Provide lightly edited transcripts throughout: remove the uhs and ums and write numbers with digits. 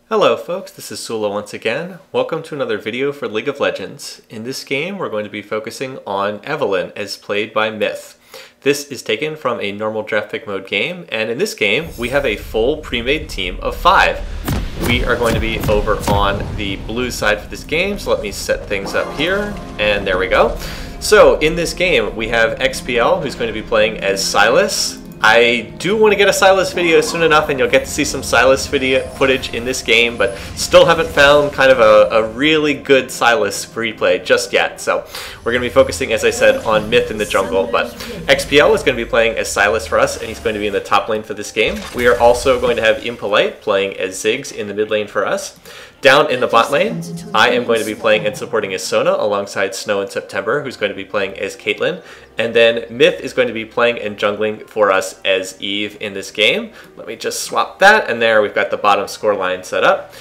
Hello folks, this is Sullla once again. Welcome to another video for League of Legends. In this game we're going to be focusing on Evelynn as played by Myth. This is taken from a normal draft pick mode game, and in this game we have a full pre-made team of 5. We are going to be over on the blue side for this game, so let me set things up here, and there we go. So in this game we have XPL, who's going to be playing as Silas. I do want to get a Silas video soon enough, and you'll get to see some Silas video footage in this game, but still haven't found kind of a really good Silas replay just yet. So we're going to be focusing, as I said, on Myth in the jungle, but XPL is going to be playing as Silas for us, and he's going to be in the top lane for this game. We are also going to have Impolite playing as Ziggs in the mid lane for us. Down in the bot lane, I am going to be playing and supporting as Sona alongside Snow and September, who's going to be playing as Caitlyn. And then Myth is going to be playing and jungling for us as Eve in this game. Let me just swap that, and there we've got the bottom score line set up.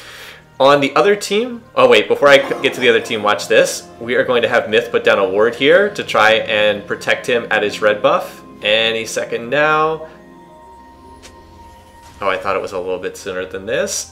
On the other team, oh wait, before I get to the other team, watch this. We are going to have Myth put down a ward here to try and protect him at his red buff. Any second now. Oh, I thought it was a little bit sooner than this.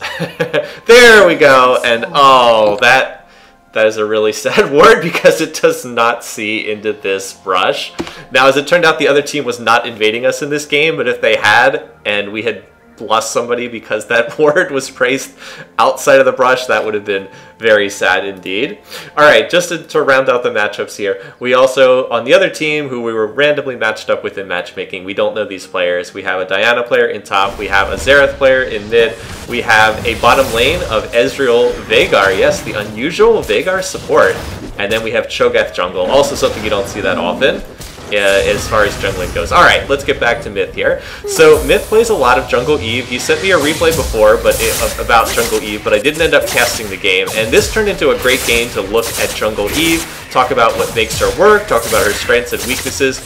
There we go. And oh, that is a really sad ward because it does not see into this brush. Now, as it turned out, the other team was not invading us in this game, but if they had, and we had lost somebody because that ward was placed outside of the brush, that would have been very sad indeed. Alright, just to round out the matchups here, we also, on the other team, who we were randomly matched up with in matchmaking, we don't know these players. We have a Diana player in top, we have a Xerath player in mid, we have a bottom lane of Ezreal Veigar, yes, the unusual Veigar support, and then we have Cho'Gath jungle, also something you don't see that often. As far as jungling goes. Alright, let's get back to Myth here. So Myth plays a lot of Jungle Eve. He sent me a replay before about Jungle Eve, but I didn't end up casting the game. And this turned into a great game to look at Jungle Eve, talk about what makes her work, talk about her strengths and weaknesses.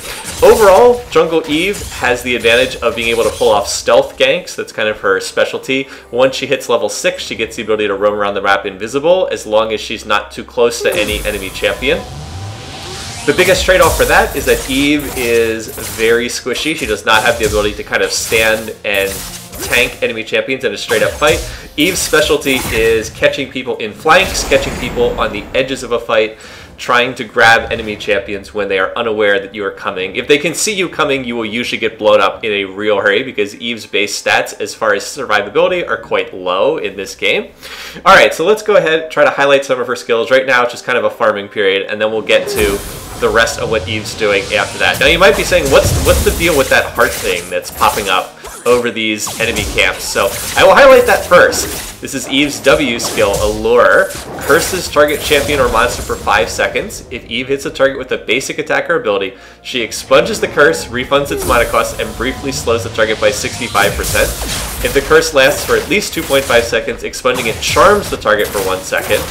Overall, Jungle Eve has the advantage of being able to pull off stealth ganks. That's kind of her specialty. Once she hits level 6, she gets the ability to roam around the map invisible, as long as she's not too close to any enemy champion. The biggest trade-off for that is that Eve is very squishy. She does not have the ability to kind of stand and tank enemy champions in a straight-up fight. Eve's specialty is catching people in flanks, catching people on the edges of a fight, trying to grab enemy champions when they are unaware that you are coming. If they can see you coming, you will usually get blown up in a real hurry because Eve's base stats as far as survivability are quite low in this game. Alright, so let's go ahead, try to highlight some of her skills. Right now it's just kind of a farming period, and then we'll get to the rest of what Eve's doing after that. Now you might be saying, what's the deal with that heart thing that's popping up over these enemy camps? So I will highlight that first. This is Eve's W skill, Allure. Curses target champion or monster for 5 seconds. If Eve hits a target with a basic attack or ability, she expunges the curse, refunds its mana cost, and briefly slows the target by 65%. If the curse lasts for at least 2.5 seconds, expunging it charms the target for 1 second.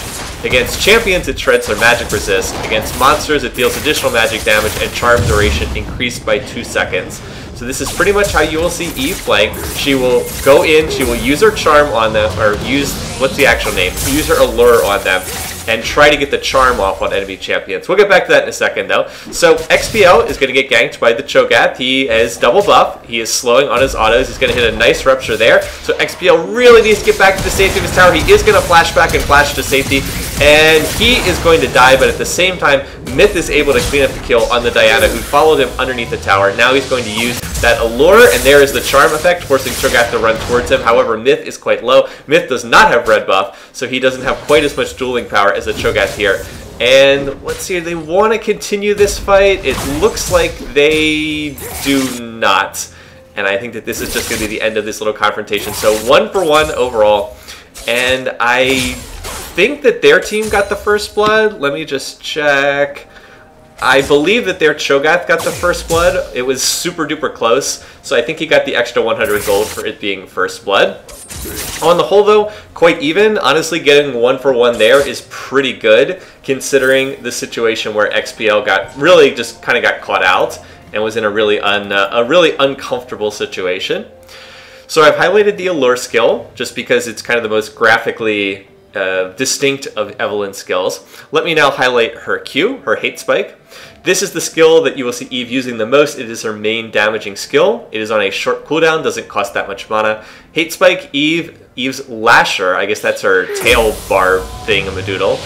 Against champions, it shreds their magic resist. Against monsters, it deals additional magic damage, and charm duration increased by 2 seconds. So this is pretty much how you will see Eve playing. She will go in, she will use her charm on them, or use, what's the actual name? Use her allure on them, and try to get the charm off on enemy champions. We'll get back to that in a second though. So XPL is going to get ganked by the Cho'Gath. He is double buff. He is slowing on his autos. He's going to hit a nice rupture there. So XPL really needs to get back to the safety of his tower. He is going to flash back and flash to safety. And he is going to die, but at the same time, Myth is able to clean up the kill on the Diana, who followed him underneath the tower. Now he's going to use that allure, and there is the charm effect, forcing Cho'Gath to run towards him. However, Myth is quite low. Myth does not have red buff, so he doesn't have quite as much dueling power as a Cho'Gath here. And let's see, they want to continue this fight. It looks like they do not. And I think that this is just going to be the end of this little confrontation. So 1-for-1 overall. And I think that their team got the first blood. Let me just check. I believe that their Cho'Gath got the first blood. It was super duper close, so I think he got the extra 100 gold for it being first blood. On the whole though, quite even. Honestly, getting 1-for-1 there is pretty good, considering the situation where XPL just kind of got caught out and was in a really uncomfortable situation. So I've highlighted the Allure skill, just because it's kind of the most graphically distinct of Evelynn's skills. Let me now highlight her Q, her Hate Spike. This is the skill that you will see Eve using the most. It is her main damaging skill. It is on a short cooldown, doesn't cost that much mana. Hate Spike, Eve Eve's Lasher, I guess that's her tail bar thing-a-madoodle,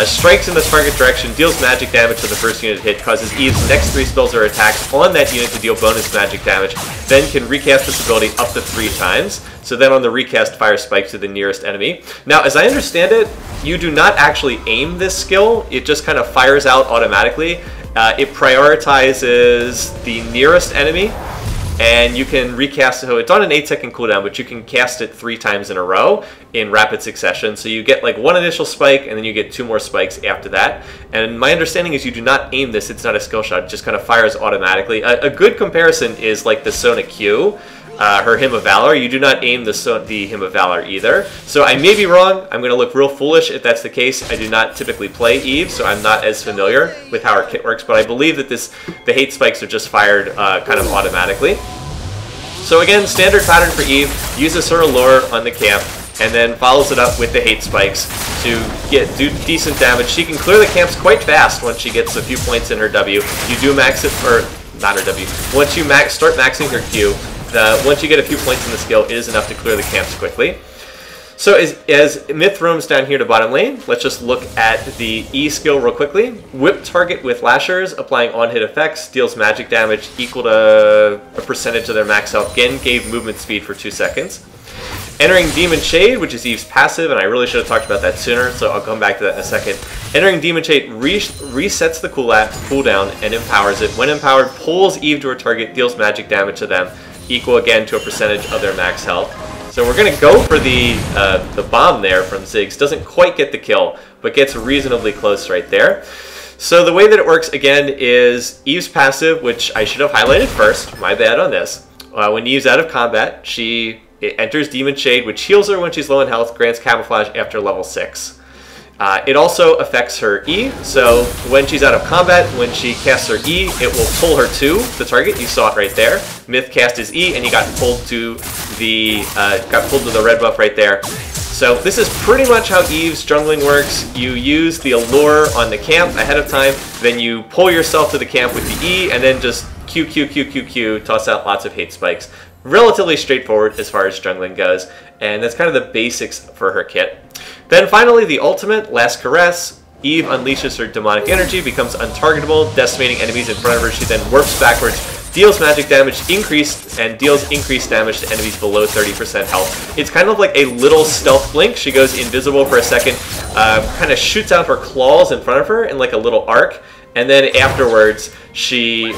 strikes in the target direction, deals magic damage to the first unit hit, causes Eve's next 3 spells or attacks on that unit to deal bonus magic damage, then can recast this ability up to 3 times. So then on the recast, fire spikes to the nearest enemy. Now, as I understand it, you do not actually aim this skill. It just kind of fires out automatically. It prioritizes the nearest enemy, and you can recast it. So it's on an 8-second cooldown, but you can cast it 3 times in a row in rapid succession. So you get like 1 initial spike, and then you get 2 more spikes after that. And my understanding is you do not aim this. It's not a skill shot. It just kind of fires automatically. A good comparison is like the Sona Q. Her Hymn of Valor. You do not aim the Hymn of Valor either. So I may be wrong. I'm going to look real foolish if that's the case. I do not typically play Eve, so I'm not as familiar with how her kit works, but I believe that the hate spikes are just fired kind of automatically. So again, standard pattern for Eve, uses her allure on the camp, and then follows it up with the hate spikes to do decent damage. She can clear the camps quite fast once she gets a few points in her W. You do max it, or not her W. Once you start maxing her Q, once you get a few points in the skill, it is enough to clear the camps quickly. So as Myth roams down here to bottom lane, let's just look at the E skill real quickly. Whip target with Lashers, applying on-hit effects, deals magic damage equal to a percentage of their max health. Again, gave movement speed for 2 seconds. Entering Demon Shade, which is Eve's passive, and I really should have talked about that sooner, so I'll come back to that in a second. Entering Demon Shade resets the cooldown and empowers it. When empowered, pulls Eve to her target, deals magic damage to them, equal again to a percentage of their max health. So we're going to go for the bomb there from Ziggs. Doesn't quite get the kill, but gets reasonably close right there. So the way that it works, again, is Eve's passive, which I should have highlighted first. My bad on this. When Eve's out of combat, she enters Demon Shade, which heals her when she's low in health, grants camouflage after level 6. It also affects her E, so when she's out of combat, when she casts her E, it will pull her to the target. You saw it right there. Myth cast his E, and he got pulled to the red buff right there. So this is pretty much how Eve's jungling works. You use the allure on the camp ahead of time, then you pull yourself to the camp with the E, and then just Q, toss out lots of hate spikes. Relatively straightforward as far as jungling goes, and that's kind of the basics for her kit. Then finally, the ultimate, Last Caress. Eve unleashes her demonic energy, becomes untargetable, decimating enemies in front of her. She then warps backwards, deals magic damage, deals increased damage to enemies below 30% health. It's kind of like a little stealth blink. She goes invisible for a second, kind of shoots out her claws in front of her in like a little arc, and then afterwards she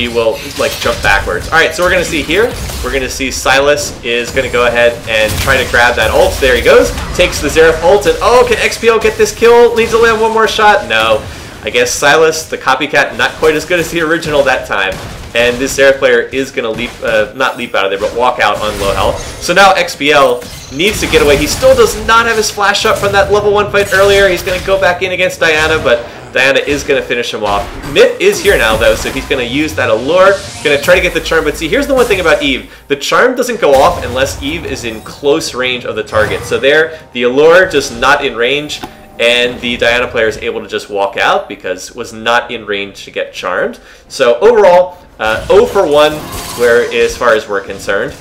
will like jump backwards. Alright, so we're going to see here, we're going to see Silas is going to go ahead and try to grab that ult. There he goes. Takes the Xerath ult, and oh, can XPO get this kill? Needs to land one more shot? No. I guess Silas, the copycat, not quite as good as the original that time. And this Xerath player is going to not leap out of there, but walk out on low health. So now XPL needs to get away. He still does not have his flash up from that level 1 fight earlier. He's going to go back in against Diana, but Diana is going to finish him off. Myth is here now, though, so he's going to use that allure. Going to try to get the charm, but see, here's the one thing about Eve. The charm doesn't go off unless Eve is in close range of the target. So there, the allure just not in range, and the Diana player is able to just walk out because was not in range to get charmed. So overall, 0 for 1 as far as we're concerned.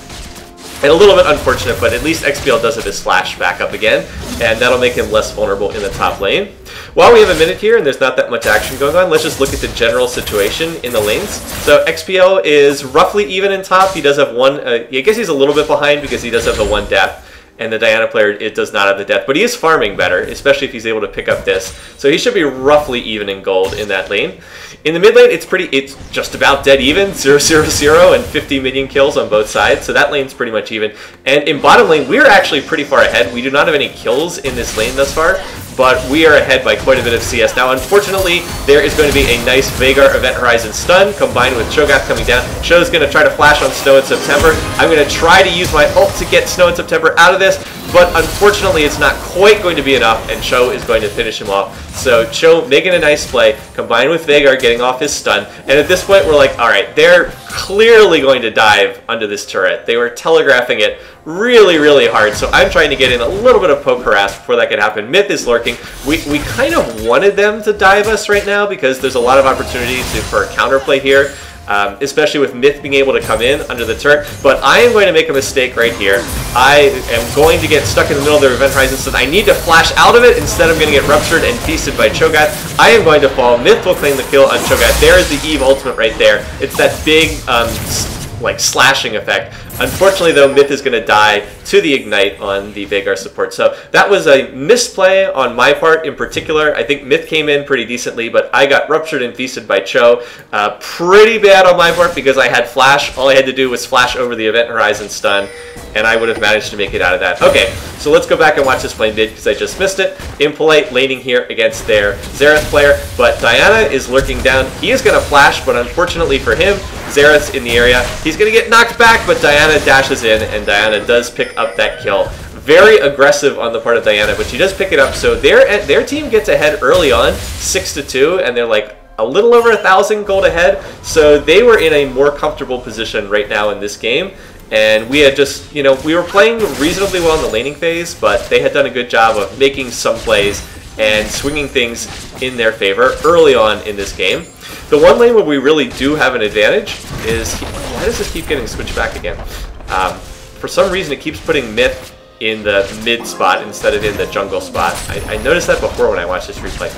And a little bit unfortunate, but at least XPL does have his flash back up again, and that'll make him less vulnerable in the top lane. While we have a minute here and there's not that much action going on, let's just look at the general situation in the lanes. So XPL is roughly even in top. He does have one, I guess he's a little bit behind because he does have the 1 death. And the Diana player, it does not have the death, but he is farming better, especially if he's able to pick up this. So he should be roughly even in gold in that lane. In the mid lane, it's just about dead even, 0-0-0 and 50 minion kills on both sides. So that lane's pretty much even. And in bottom lane, we're actually pretty far ahead. We do not have any kills in this lane thus far, but we are ahead by quite a bit of CS. Now, unfortunately, there is going to be a nice Veigar Event Horizon stun combined with Cho'Gath coming down. Cho's going to try to flash on Snow in September. I'm going to try to use my ult to get Snow in September out of this, but unfortunately, it's not quite going to be enough, and Cho is going to finish him off. So Cho making a nice play, combined with Veigar getting off his stun, and at this point, we're like, all right, they're clearly going to dive under this turret. They were telegraphing it really, really hard, so I'm trying to get in a little bit of poke harass before that could happen. Myth is lurking. We kind of wanted them to dive us right now because there's a lot of opportunity for a counterplay here. especially with Myth being able to come in under the turret. But I am going to make a mistake right here. I am going to get stuck in the middle of their Event Horizon, so I need to flash out of it. Instead, I'm going to get ruptured and feasted by Cho'Gath. I am going to fall. Myth will claim the kill on Cho'Gath. There is the Eve ultimate right there. It's that big, like, slashing effect. Unfortunately, though, Myth is going to die to the Ignite on the Veigar support. So that was a misplay on my part in particular. I think Myth came in pretty decently, but I got ruptured and feasted by Cho. Pretty bad on my part because I had Flash. All I had to do was flash over the Event Horizon stun, and I would have managed to make it out of that. Okay, so let's go back and watch this play mid because I just missed it. Impolite laning here against their Xerath player, but Diana is lurking down. He is going to flash, but unfortunately for him, Xerath's in the area. He's going to get knocked back, but Diana dashes in, and Diana does pick up that kill. Very aggressive on the part of Diana, but she does pick it up. So their team gets ahead early on, 6-2, and they're like a little over 1,000 gold ahead. So they were in a more comfortable position right now in this game. And we had just, you know, we were playing reasonably well in the laning phase, but they had done a good job of making some plays and swinging things in their favor early on in this game. The one lane where we really do have an advantage is, why does this keep getting switched back again? For some reason it keeps putting Myth in the mid spot instead of in the jungle spot. I noticed that before when I watched this replay.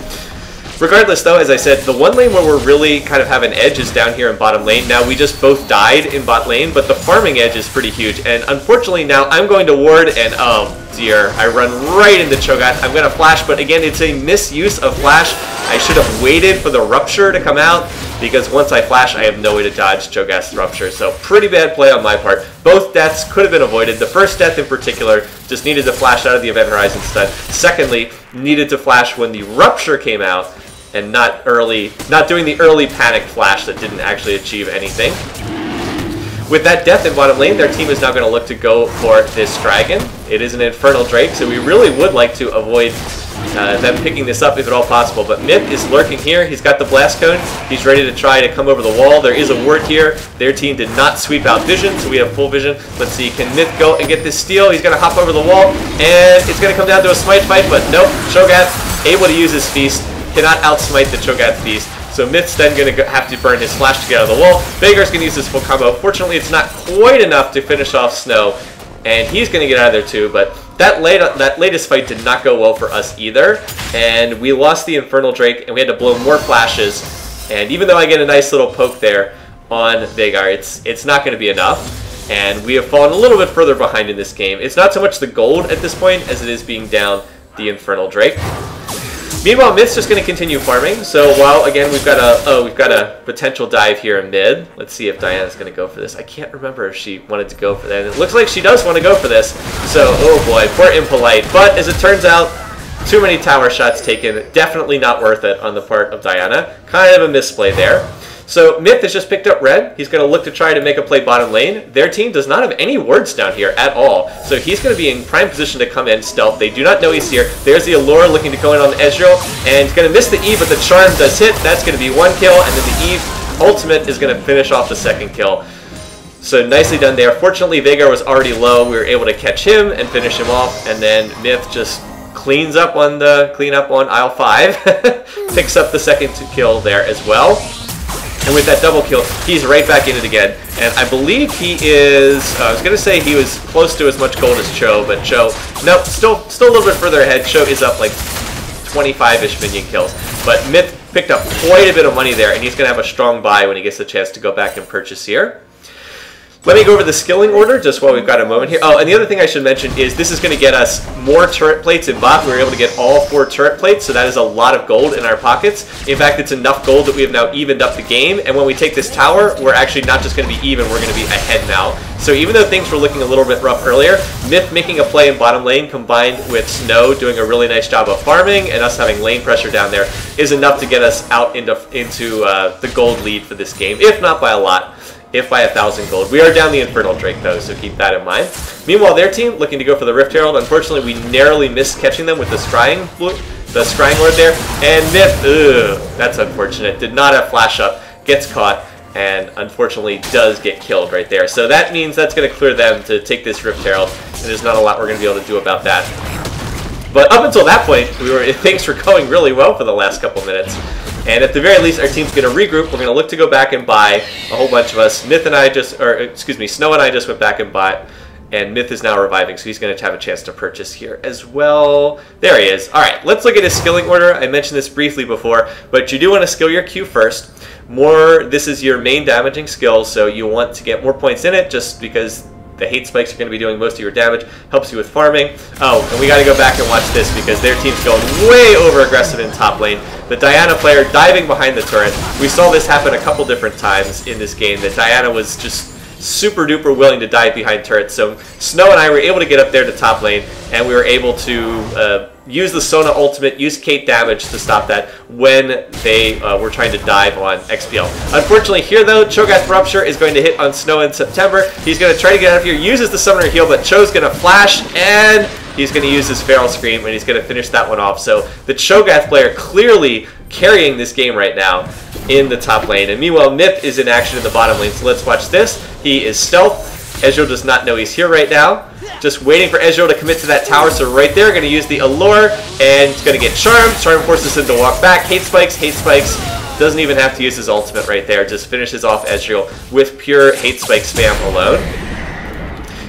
Regardless though, as I said, the one lane where we're really kind of have an edge is down here in bottom lane. Now we just both died in bot lane, but the farming edge is pretty huge. And unfortunately now I'm going to ward and oh dear, I run right into Cho'Gath. I'm going to flash, but again, it's a misuse of flash. I should have waited for the rupture to come out because once I flash, I have no way to dodge Cho'Gath's rupture. So pretty bad play on my part. Both deaths could have been avoided. The first death in particular just needed to flash out of the Event Horizon stun. Secondly, needed to flash when the rupture came out and not doing the early panic flash that didn't actually achieve anything. With that death in bottom lane, their team is now going to look to go for this dragon. It is an Infernal Drake, so we really would like to avoid them picking this up if at all possible. But Myth is lurking here. He's got the Blast Cone. He's ready to try to come over the wall. There is a ward here. Their team did not sweep out vision, so we have full vision. Let's see, can Myth go and get this steal? He's going to hop over the wall, and it's going to come down to a smite fight, but nope. Cho'Gath able to use his feast. Cannot outsmite the Cho'Gath feast. So Myth's then going to have to burn his flash to get out of the wall. Veigar's going to use his full combo. Fortunately, it's not quite enough to finish off Snow, and he's going to get out of there too. But that latest fight did not go well for us either, and we lost the Infernal Drake, and we had to blow more flashes. And even though I get a nice little poke there on Veigar, it's not going to be enough, and we have fallen a little bit further behind in this game. It's not so much the gold at this point as it is being down the Infernal Drake. Meanwhile, Myth's just going to continue farming. So while again we've got a potential dive here in mid. Let's see if Diana's going to go for this. I can't remember if she wanted to go for that. It looks like she does want to go for this. So oh boy, poor Impolite. But as it turns out, too many tower shots taken. Definitely not worth it on the part of Diana. Kind of a misplay there. So Myth has just picked up red. He's going to look to try to make a play bottom lane. Their team does not have any wards down here at all. So he's going to be in prime position to come in stealth. They do not know he's here. There's the Allure looking to go in on the Ezreal. And he's going to miss the E, but the Charm does hit. That's going to be one kill. And then the Eve ultimate is going to finish off the second kill. So nicely done there. Fortunately, Veigar was already low. We were able to catch him and finish him off. And then Myth just cleans up on aisle 5. Picks up the second kill there as well. And with that double kill, he's right back in it again. And I believe he is, I was going to say he was close to as much gold as Cho, but Cho, nope, still a little bit further ahead. Cho is up like 25-ish minion kills. But Myth picked up quite a bit of money there, and he's going to have a strong buy when he gets the chance to go back and purchase here. Let me go over the skilling order just while we've got a moment here. Oh, and the other thing I should mention is this is going to get us more turret plates in bot. We were able to get all 4 turret plates, so that is a lot of gold in our pockets. In fact, it's enough gold that we have now evened up the game. And when we take this tower, we're actually not just going to be even, we're going to be ahead now. So even though things were looking a little bit rough earlier, Myth making a play in bottom lane combined with Snow doing a really nice job of farming and us having lane pressure down there is enough to get us out into the gold lead for this game, if not by a lot. If by 1,000 gold. We are down the Infernal Drake though, so keep that in mind. Meanwhile, their team looking to go for the Rift Herald. Unfortunately, we narrowly missed catching them with the Scrying Lord there. And Myth, that's unfortunate. Did not have flash up, gets caught, and unfortunately does get killed right there. So that means that's going to clear them to take this Rift Herald, and there's not a lot we're going to be able to do about that. But up until that point, things were going really well for the last couple minutes. And at the very least, our team's going to regroup. We're going to look to go back and buy, a whole bunch of us. Snow and I just went back and bought. And Myth is now reviving, so he's going to have a chance to purchase here as well. There he is. All right, let's look at his skilling order. I mentioned this briefly before, but you do want to skill your Q first. This is your main damaging skill, so you want to get more points in it just because the hate spikes are going to be doing most of your damage. Helps you with farming. Oh, and we got to go back and watch this because their team's going way over aggressive in top lane. The Diana player diving behind the turret. We saw this happen a couple different times in this game. That Diana was just super duper willing to dive behind turrets. So Snow and I were able to get up there to top lane, and we were able to use the Sona ultimate, use Kate damage to stop that when they were trying to dive on XPL. Unfortunately here though, Cho'Gath Rupture is going to hit on Snow in September. He's going to try to get out of here, uses the Summoner Heal, but Cho's going to flash, and he's going to use his Feral Scream, and he's going to finish that one off. So the Cho'Gath player clearly carrying this game right now in the top lane. And meanwhile, Myth is in action in the bottom lane. So let's watch this. He is stealth. Ezreal does not know he's here right now. Just waiting for Ezreal to commit to that tower. So right there, going to use the Allure, and he's going to get Charmed. Charm forces him to walk back. Hate Spikes. Hate Spikes. Doesn't even have to use his ultimate right there. Just finishes off Ezreal with pure Hate Spike spam alone.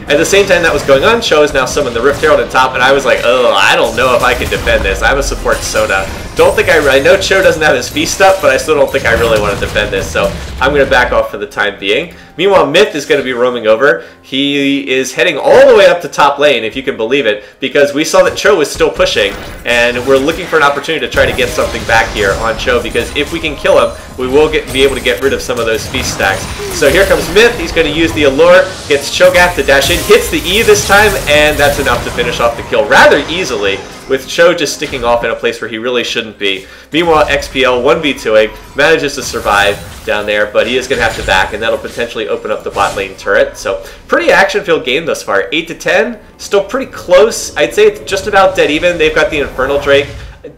At the same time that was going on, Cho is now summoned the Rift Herald on top, and I was like, oh, I don't know if I can defend this. I'm a support Sona. Don't think I know Cho doesn't have his feast up, but I still don't think I really want to defend this, so I'm going to back off for the time being. Meanwhile, Myth is going to be roaming over. He is heading all the way up to top lane, if you can believe it, because we saw that Cho was still pushing, and we're looking for an opportunity to try to get something back here on Cho, because if we can kill him, we will be able to get rid of some of those feast stacks. So here comes Myth. He's going to use the Allure, gets Cho'Gath to dash in, hits the E this time, and that's enough to finish off the kill rather easily, with Cho just sticking off in a place where he really shouldn't be. Meanwhile, XPL 1v2ing, manages to survive down there, but he is going to have to back, and that'll potentially open up the bot lane turret. So pretty action-filled game thus far. 8-10, still pretty close. I'd say it's just about dead even. They've got the Infernal Drake.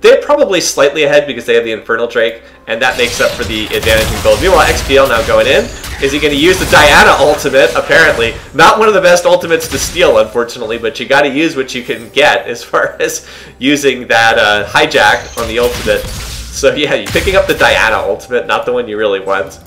They're probably slightly ahead because they have the Infernal Drake, and that makes up for the advantage in gold. Meanwhile, XPL now going in. Is he going to use the Diana ultimate? Apparently. Not one of the best ultimates to steal, unfortunately, but you got to use what you can get as far as using that hijack on the ultimate. So yeah, you're picking up the Diana ultimate, not the one you really want.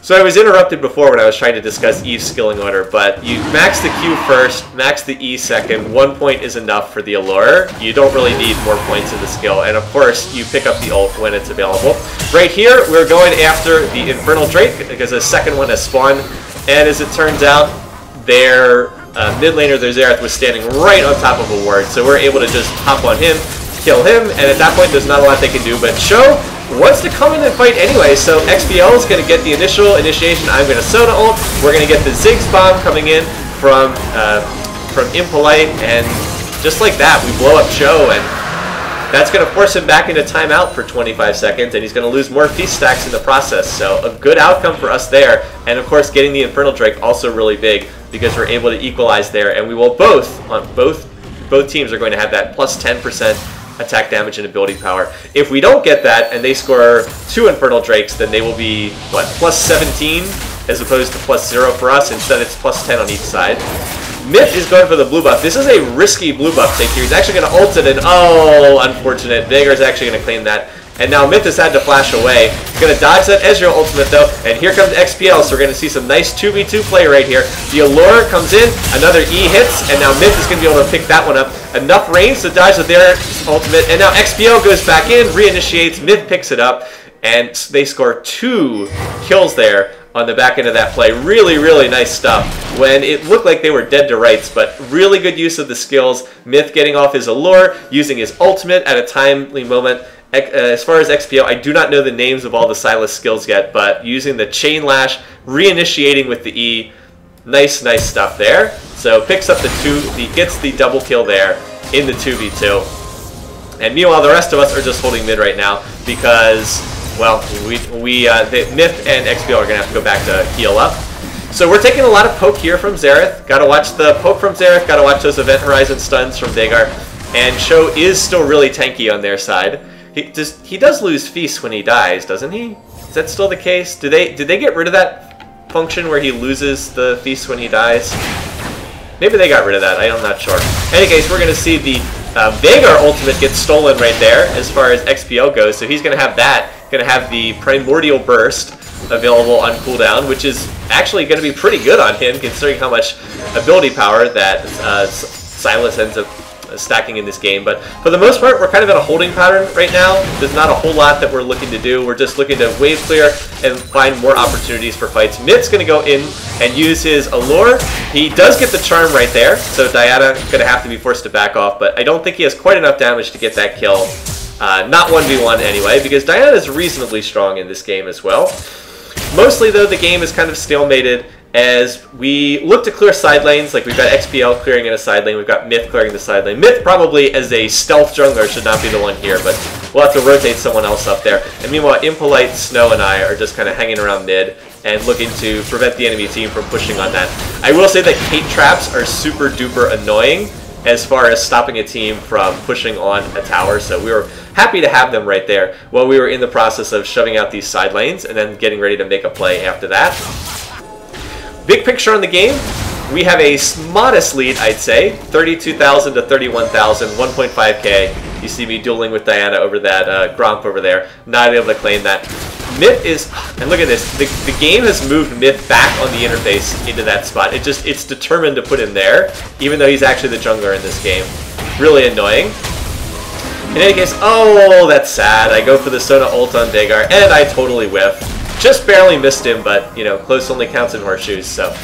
So I was interrupted before when I was trying to discuss Eve's skilling order, but you max the Q first, max the E second. 1 point is enough for the Allure. You don't really need more points in the skill, and of course, you pick up the ult when it's available. Right here, we're going after the Infernal Drake, because the second one has spawned, and as it turns out, their mid laner, their Xerath, was standing right on top of a ward, so we're able to just hop on him, kill him, and at that point, there's not a lot they can do, but Cho wants to come in and fight anyway, so XPL is going to get the initial initiation. I'm going to Sona ult. We're going to get the Ziggs bomb coming in from Impolite, and just like that, we blow up Cho, and that's going to force him back into timeout for 25 seconds, and he's going to lose more feast stacks in the process. So a good outcome for us there, and of course getting the Infernal Drake also really big because we're able to equalize there, and we will both teams are going to have that plus 10% attack damage and ability power. If we don't get that and they score 2 Infernal Drakes, then they will be, what, plus 17 as opposed to plus 0 for us. Instead, it's plus 10 on each side. Myth is going for the blue buff. This is a risky blue buff take here. He's actually going to ult it, and oh, unfortunate. Veigar's actually going to claim that. And now Myth has had to flash away. He's going to dodge that Ezreal ultimate, though. And here comes XPL, so we're going to see some nice 2v2 play right here. The Allure comes in, another E hits, and now Myth is going to be able to pick that one up. Enough range to dodge their ultimate, and now XPL goes back in, reinitiates, Myth picks it up, and they score 2 kills there on the back end of that play. Really, really nice stuff when it looked like they were dead to rights, but really good use of the skills. Myth getting off his Allure, using his ultimate at a timely moment. As far as XPO, I do not know the names of all the Sylas skills yet, but using the Chain Lash, reinitiating with the E, nice stuff there. So picks up the 2, he gets the double kill there in the 2v2. And meanwhile, the rest of us are just holding mid right now because, well, Myth and XPO are going to have to go back to heal up. So we're taking a lot of poke here from Xerath. Got to watch the poke from Xerath, got to watch those Event Horizon stuns from Veigar. And Cho is still really tanky on their side. He does lose feast when he dies, doesn't he? Is that still the case? Did they get rid of that function where he loses the feast when he dies? Maybe they got rid of that. I'm not sure. In any case, we're going to see the Vhagar ultimate gets stolen right there as far as XPO goes, so he's going to have that. Going to have the Primordial Burst available on cooldown, which is actually going to be pretty good on him considering how much ability power that Silas ends up stacking in this game. But for the most part, we're kind of in a holding pattern right now. There's not a whole lot that we're looking to do. We're just looking to wave clear and find more opportunities for fights. Myth's going to go in and use his Allure. He does get the charm right there, so Diana going to have to be forced to back off, but I don't think he has quite enough damage to get that kill. Not 1v1 anyway, because Diana is reasonably strong in this game as well. Mostly, though, the game is kind of stalemated as we look to clear side lanes. Like, we've got XPL clearing in a side lane, we've got Myth clearing the side lane. Myth probably as a stealth jungler should not be the one here, but we'll have to rotate someone else up there. And meanwhile, Impolite, Snow, and I are just kind of hanging around mid and looking to prevent the enemy team from pushing on that. I will say that Kate traps are super duper annoying as far as stopping a team from pushing on a tower, so we were happy to have them right there while we were in the process of shoving out these side lanes and then getting ready to make a play after that. Big picture on the game, we have a modest lead, I'd say, 32,000 to 31,000, 1.5k. You see me dueling with Diana over that Gromp over there, not able to claim that. Myth is, and look at this, the game has moved Myth back on the interface into that spot. It's determined to put him there, even though he's actually the jungler in this game. Really annoying. In any case, oh, that's sad. I go for the Sona ult on Vhagar, and I totally whiff. Just barely missed him, but, you know, close only counts in horseshoes, so.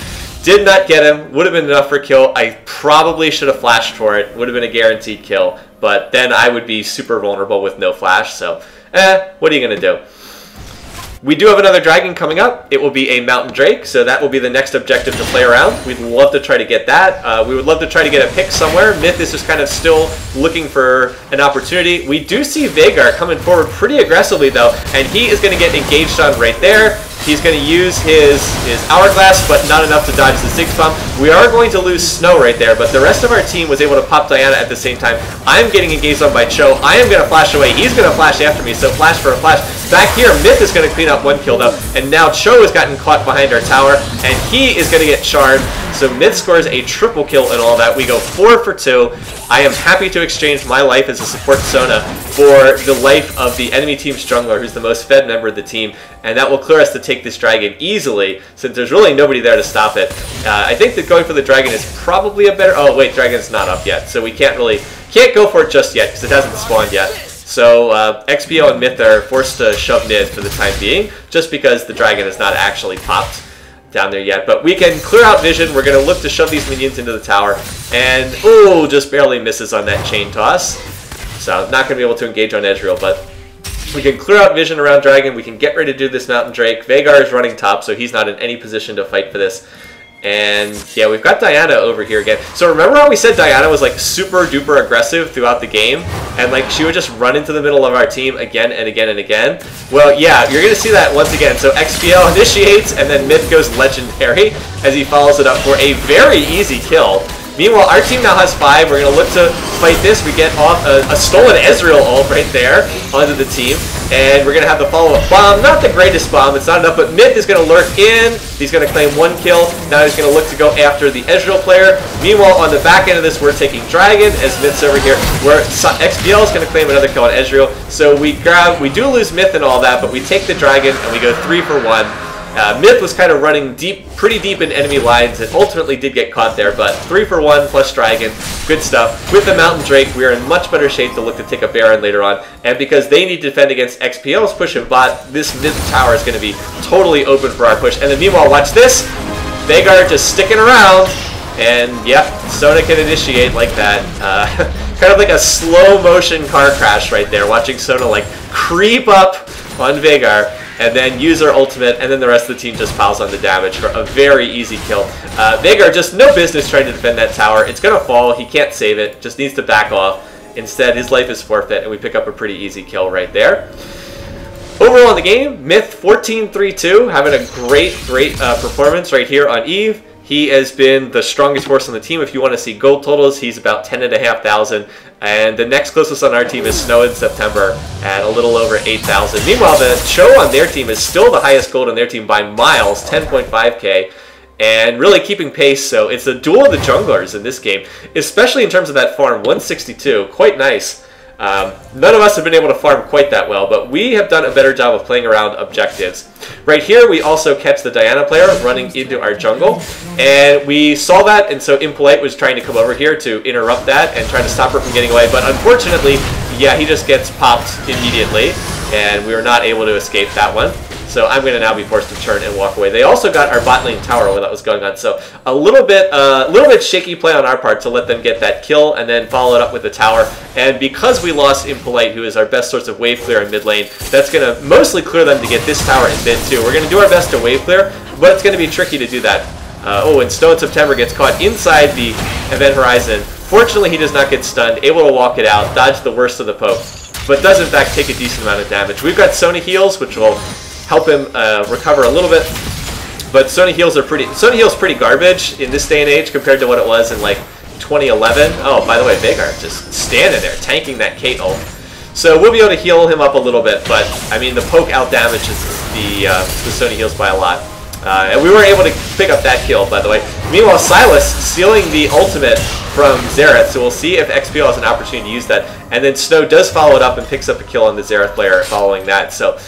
Did not get him. Would have been enough for a kill. I probably should have flashed for it. Would have been a guaranteed kill, but then I would be super vulnerable with no flash, so, what are you going to do? We do have another dragon coming up. It will be a Mountain Drake, so that will be the next objective to play around. We'd love to try to get that. We would love to try to get a pick somewhere. Myth is just kind of still looking for an opportunity. We do see Vhagar coming forward pretty aggressively, though, and he is going to get engaged on right there. He's going to use his Hourglass, but not enough to dodge the Ziggs Bomb. We are going to lose Snow right there, but the rest of our team was able to pop Diana at the same time. I'm getting engaged on by Cho. I am going to flash away. He's going to flash after me, so flash for a flash. Back here, Myth is going to clean up one kill, though, and now Cho has gotten caught behind our tower, and he is going to get charmed. So Myth scores a triple kill and all that. We go 4 for 2. I am happy to exchange my life as a support Sona for the life of the enemy team's jungler, who's the most fed member of the team, and that will clear us to take this dragon easily, since there's really nobody there to stop it. I think that going for the dragon is probably a better... Oh, wait, dragon's not up yet, so we can't go for it just yet, because it hasn't spawned yet. So XPO and Myth are forced to shove mid for the time being, just because the dragon is not actually popped down there yet. But we can clear out vision. We're going to look to shove these minions into the tower. And, ooh, just barely misses on that chain toss. So not going to be able to engage on Ezreal, but we can clear out vision around dragon. We can get ready to do this Mountain Drake. Vhagar is running top, so he's not in any position to fight for this. And yeah, we've got Diana over here again. So remember how we said Diana was like super duper aggressive throughout the game? And like she would just run into the middle of our team again and again and again? Well, yeah, you're going to see that once again. So XPL initiates and then Myth goes legendary as he follows it up for a very easy kill. Meanwhile, our team now has 5. We're going to look to fight this. We get off a stolen Ezreal ult right there onto the team. And we're going to have the follow-up bomb. Not the greatest bomb. It's not enough, but Myth is going to lurk in. He's going to claim 1 kill. Now he's going to look to go after the Ezreal player. Meanwhile, on the back end of this, we're taking Dragon as Myth's over here. Where XPL is going to claim another kill on Ezreal. So we do lose Myth and all that, but we take the Dragon and we go 3 for 1. Myth was kind of running pretty deep in enemy lines and ultimately did get caught there, but 3 for 1 plus Dragon, good stuff. With the Mountain Drake, we are in much better shape to look to take a Baron later on, and because they need to defend against XPL's push and bot, this mid tower is going to be totally open for our push. And then meanwhile, watch this, Vhagar just sticking around, and yep, Sona can initiate like that. Kind of like a slow motion car crash right there, watching Sona like creep up on Vhagar, and then use our ultimate, and then the rest of the team just piles on the damage for a very easy kill. Vhagar, just no business trying to defend that tower. It's going to fall. He can't save it. Just needs to back off. Instead, his life is forfeit, and we pick up a pretty easy kill right there. Overall in the game, Myth 14-3-2, having a great performance right here on Eve. He has been the strongest force on the team. If you want to see gold totals, he's about 10,500. And the next closest on our team is Snow in September at a little over 8,000. Meanwhile, the Cho on their team is still the highest gold on their team by miles, 10.5k. and really keeping pace. So it's a duel of the junglers in this game, especially in terms of that farm. 162, quite nice. None of us have been able to farm quite that well, but we have done a better job of playing around objectives. Right here, we also catch the Diana player running into our jungle, and we saw that, and so Impolite was trying to come over here to interrupt that and try to stop her from getting away, but unfortunately, yeah, he just gets popped immediately, and we were not able to escape that one. So I'm going to now be forced to turn and walk away. They also got our bot lane tower while that was going on. So a little bit shaky play on our part to let them get that kill and then follow it up with the tower. And because we lost Impolite, who is our best source of wave clear in mid lane, that's going to mostly clear them to get this tower in mid too. We're going to do our best to wave clear, but it's going to be tricky to do that. Oh, and Snow in September gets caught inside the event horizon. Fortunately, he does not get stunned, able to walk it out, dodge the worst of the poke, but does in fact take a decent amount of damage. We've got Sony heals, which will help him recover a little bit, but Sony heals pretty garbage in this day and age compared to what it was in like 2011. Oh, by the way, Veigar just standing there tanking that Kate ult. So we'll be able to heal him up a little bit, but I mean the poke out damages the Sony heals by a lot. And we were able to pick up that kill, by the way. Meanwhile, Silas stealing the ultimate from Xerath, so we'll see if XPO has an opportunity to use that. And then Snow does follow it up and picks up a kill on the Xerath player following that. So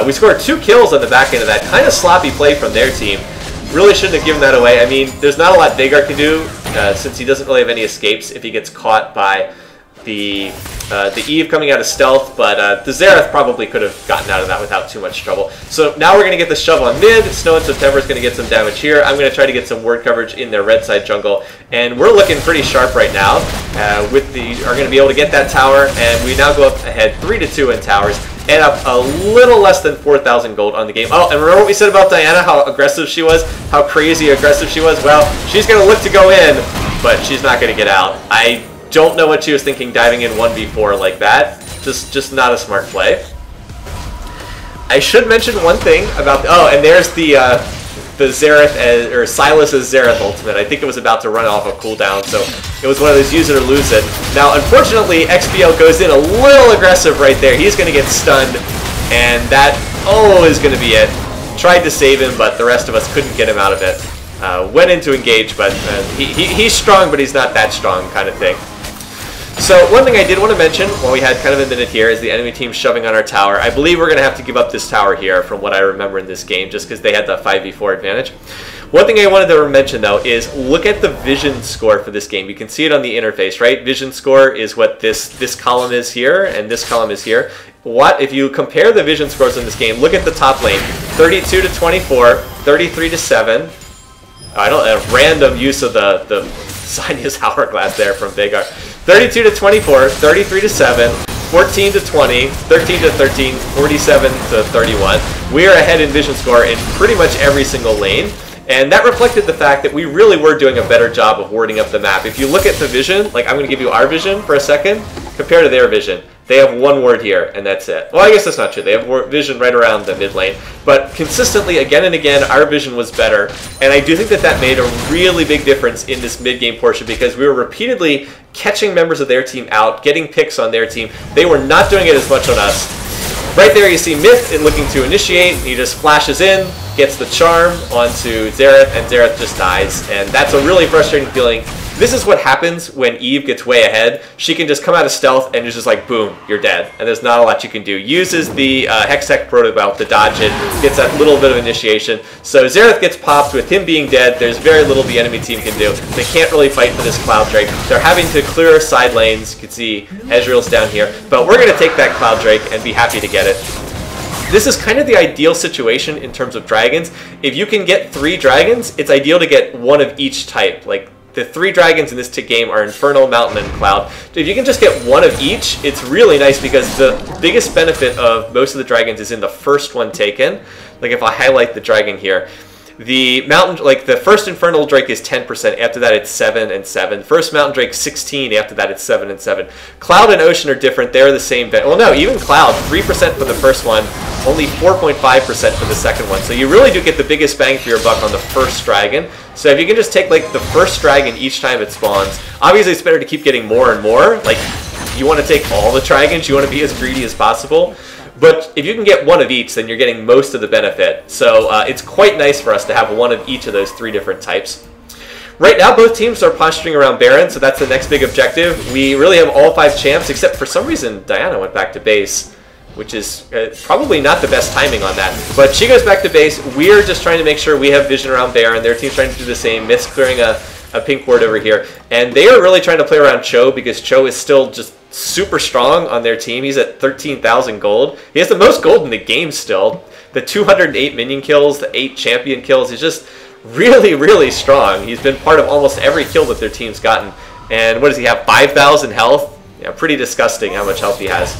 we scored 2 kills on the back end of that. Kind of sloppy play from their team. Really shouldn't have given that away. I mean, there's not a lot Veigar can do since he doesn't really have any escapes if he gets caught by the Eve coming out of stealth, but the Xerath probably could have gotten out of that without too much trouble. So now we're going to get the shove on mid. Snow in September is going to get some damage here. I'm going to try to get some ward coverage in their red side jungle, and we're looking pretty sharp right now. Are going to be able to get that tower, and we now go up ahead 3-2 in towers, and up a little less than 4,000 gold on the game. Oh, and remember what we said about Diana, how aggressive she was, how crazy aggressive she was? Well, she's going to look to go in, but she's not going to get out. I don't know what she was thinking diving in 1v4 like that. Just not a smart play. I should mention one thing about and there's the Xerath or Silas's Xerath ultimate. I think it was about to run off a cooldown, so it was one of those use it or lose it. Now, unfortunately, XPL goes in a little aggressive right there. He's going to get stunned, and that is going to be it. Tried to save him, but the rest of us couldn't get him out of it. Went in to engage, but he's strong, but he's not that strong kind of thing. So one thing I did want to mention while we had kind of a minute here is the enemy team shoving on our tower. I believe we're going to have to give up this tower here from what I remember in this game just because they had the 5v4 advantage. One thing I wanted to mention though is look at the vision score for this game. You can see it on the interface, right? Vision score is what this column is here and this column is here. If you compare the vision scores in this game, look at the top lane. 32-24, 33-7. I don't a random use of the Sinia's hourglass there from Veigar. 32-24, 33-7, 14-20, 13-13, 47-31. We are ahead in vision score in pretty much every single lane, and that reflected the fact that we really were doing a better job of warding up the map. If you look at the vision, like I'm going to give you our vision for a second, compared to their vision. They have one ward here, and that's it. Well, I guess that's not true. They have vision right around the mid lane. But consistently, again and again, our vision was better. And I do think that made a really big difference in this mid-game portion because we were repeatedly catching members of their team out, getting picks on their team. They were not doing it as much on us. Right there you see Myth looking to initiate. He just flashes in, gets the charm onto Xerath, and Xerath just dies. And that's a really frustrating feeling. This is what happens when Eve gets way ahead. She can just come out of stealth and it's just like, boom, you're dead. And there's not a lot you can do. Uses the Hextech Protobelt to dodge it, gets that little bit of initiation. So Xerath gets popped. With him being dead, there's very little the enemy team can do. They can't really fight for this Cloud Drake. They're having to clear side lanes. You can see Ezreal's down here. But we're going to take that Cloud Drake and be happy to get it. This is kind of the ideal situation in terms of dragons. If you can get 3 dragons, it's ideal to get one of each type. Like, the 3 dragons in this game are Infernal, Mountain, and Cloud. If you can just get one of each, it's really nice because the biggest benefit of most of the dragons is in the first one taken. Like if I highlight the dragon here, the mountain, like the first Infernal Drake is 10%. After that, it's 7 and 7. First Mountain Drake 16. After that, it's 7 and 7. Cloud and Ocean are different. They're the same. Well, no, even Cloud 3% for the first one, only 4.5% for the second one. So you really do get the biggest bang for your buck on the first dragon. So if you can just take like the first dragon each time it spawns, obviously it's better to keep getting more and more. Like you want to take all the dragons. You want to be as greedy as possible. But if you can get one of each, then you're getting most of the benefit. So it's quite nice for us to have one of each of those 3 different types. Right now, both teams are posturing around Baron, so that's the next big objective. We really have all 5 champs, except for some reason Diana went back to base, which is probably not the best timing on that. But she goes back to base. We're just trying to make sure we have vision around Baron. Their team's trying to do the same. Miss clearing a pink ward over here. And they are really trying to play around Cho, because Cho is still just super strong on their team. He's at 13,000 gold. He has the most gold in the game still. The 208 minion kills, the 8 champion kills. He's just really, really strong. He's been part of almost every kill that their team's gotten. And what does he have, 5,000 health? Yeah, pretty disgusting how much health he has.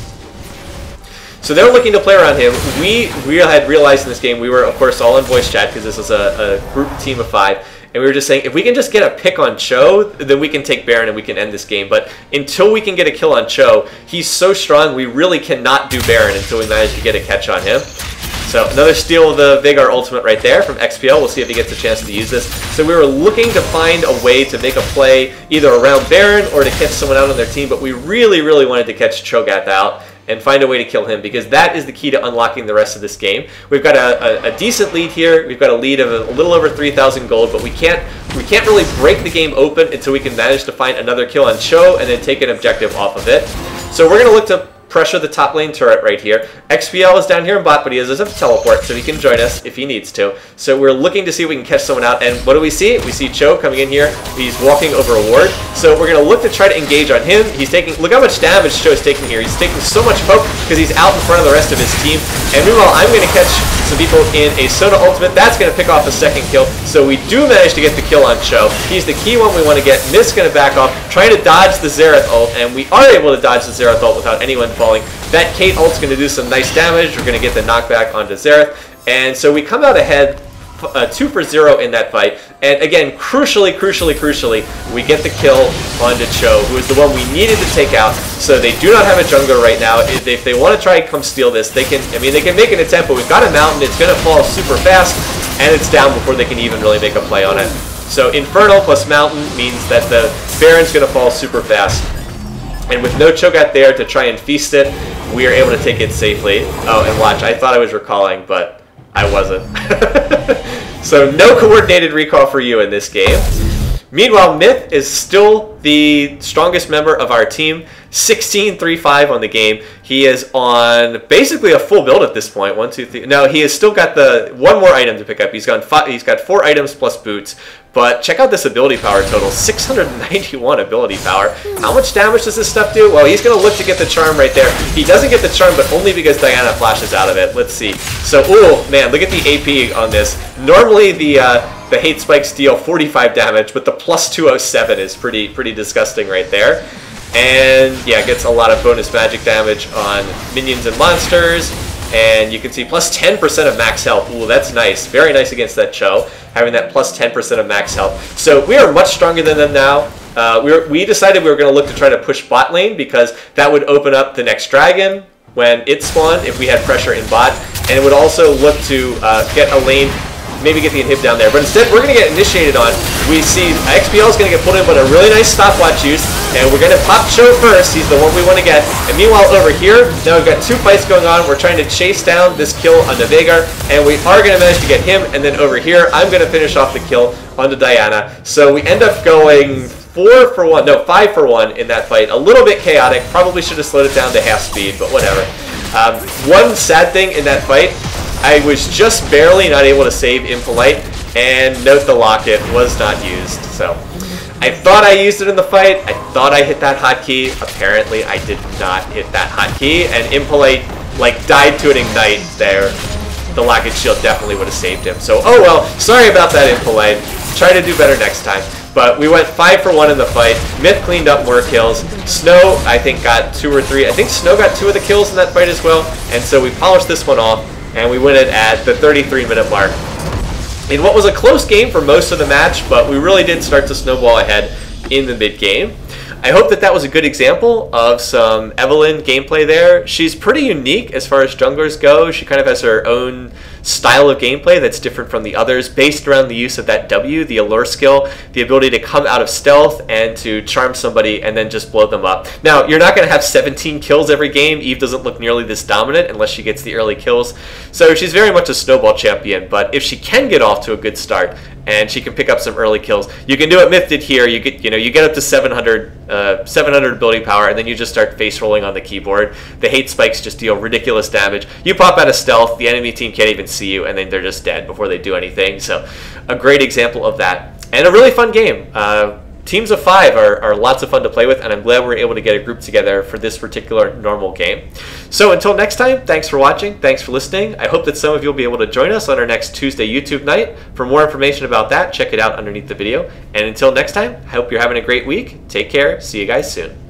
So they're looking to play around him. We had realized in this game, we were, of course, all in voice chat because this was a group team of 5. And we were just saying, if we can just get a pick on Cho, then we can take Baron and we can end this game. But until we can get a kill on Cho, he's so strong, we really cannot do Baron until we manage to get a catch on him. So another steal of the Veigar ultimate right there from XPL. We'll see if he gets a chance to use this. So we were looking to find a way to make a play either around Baron or to catch someone out on their team, but we really, really wanted to catch Cho'Gath out and find a way to kill him, because that is the key to unlocking the rest of this game. We've got a decent lead here. We've got a lead of a little over 3,000 gold, but we can't really break the game open until we can manage to find another kill on Cho and then take an objective off of it. So we're going to look to pressure the top lane turret right here. XPL is down here in bot, but he has a teleport, so he can join us if he needs to. So we're looking to see if we can catch someone out, and what do we see? We see Cho coming in here. He's walking over a ward, so we're going to look to try to engage on him. He's taking, look how much damage Cho's taking here. He's taking so much poke because he's out in front of the rest of his team. And meanwhile, I'm going to catch some people in a Sona ultimate. That's going to pick off a second kill, so we do manage to get the kill on Cho. He's the key one we want to get. Miss going to back off, trying to dodge the Xerath ult, and we are able to dodge the Xerath ult without anyone falling. That Kate ult's going to do some nice damage. We're going to get the knockback onto Xerath. And so we come out ahead 2-0 in that fight. And again, crucially, we get the kill onto Cho, who is the one we needed to take out. So they do not have a jungler right now. If they want to try and come steal this, they can. I mean, they can make an attempt, but we've got a mountain. It's going to fall super fast, and it's down before they can even really make a play on it. So Infernal plus mountain means that the Baron's going to fall super fast. And with no Cho'Gath there to try and feast it, we are able to take it safely. Oh, and watch, I thought I was recalling, but I wasn't. So no coordinated recall for you in this game. Meanwhile, Myth is still the strongest member of our team. 16-3-5 on the game. He is on basically a full build at this point. 1, 2, 3. No, he has still got the one more item to pick up. He's got 4 items plus boots. But check out this ability power total, 691 ability power. How much damage does this stuff do? Well, he's going to look to get the charm right there. He doesn't get the charm, but only because Diana flashes out of it. Let's see. So, ooh, man, look at the AP on this. Normally, the hate spikes deal 45 damage, but the plus 207 is pretty disgusting right there. And, yeah, gets a lot of bonus magic damage on minions and monsters. And you can see plus 10% of max health. Ooh, that's nice. Very nice against that Cho, having that plus 10% of max health. So we are much stronger than them now. We decided we were going to look to try to push bot lane because that would open up the next dragon when it spawned if we had pressure in bot. And it would also look to get a lane, maybe get the inhib down there. But instead, we're going to get initiated on. We see XPL is going to get pulled in, but a really nice stopwatch use. And we're going to pop Cho first. He's the one we want to get. And meanwhile, over here, now we've got 2 fights going on. We're trying to chase down this kill onto Veigar. And we are going to manage to get him. And then over here, I'm going to finish off the kill onto Diana. So we end up going 5 for 1 in that fight. A little bit chaotic. Probably should have slowed it down to half speed, but whatever. One sad thing in that fight, I was just barely not able to save Impolite, and note the locket was not used. So I thought I used it in the fight. I thought I hit that hotkey. Apparently I did not hit that hotkey, and Impolite died to an ignite there. The locket shield definitely would have saved him. So oh well, sorry about that, Impolite. Try to do better next time. But we went 5 for 1 in the fight. Myth cleaned up more kills. Snow, I think, got 2 or 3. I think Snow got 2 of the kills in that fight as well. And so we polished this one off, and we win it at the 33-minute mark. In what was a close game for most of the match, but we really did start to snowball ahead in the mid-game. I hope that that was a good example of some Evelynn gameplay there. She's pretty unique as far as junglers go. She kind of has her own style of gameplay that's different from the others, based around the use of that W, the allure skill, the ability to come out of stealth and to charm somebody and then just blow them up. Now, you're not going to have 17 kills every game. Eve doesn't look nearly this dominant unless she gets the early kills. So she's very much a snowball champion, but if she can get off to a good start and she can pick up some early kills, you can do what Myth did here. You get up to 700 ability power, and then you just start face rolling on the keyboard. The hate spikes just deal ridiculous damage. You pop out of stealth, the enemy team can't even see you, and then they're just dead before they do anything. So a great example of that, and a really fun game. Teams of 5 are lots of fun to play with, and I'm glad we're able to get a group together for this particular normal game. So until next time, thanks for watching, thanks for listening. I hope that some of you will be able to join us on our next Tuesday YouTube night. For more information about that, check it out underneath the video. And until next time, I hope you're having a great week. Take care. See you guys soon.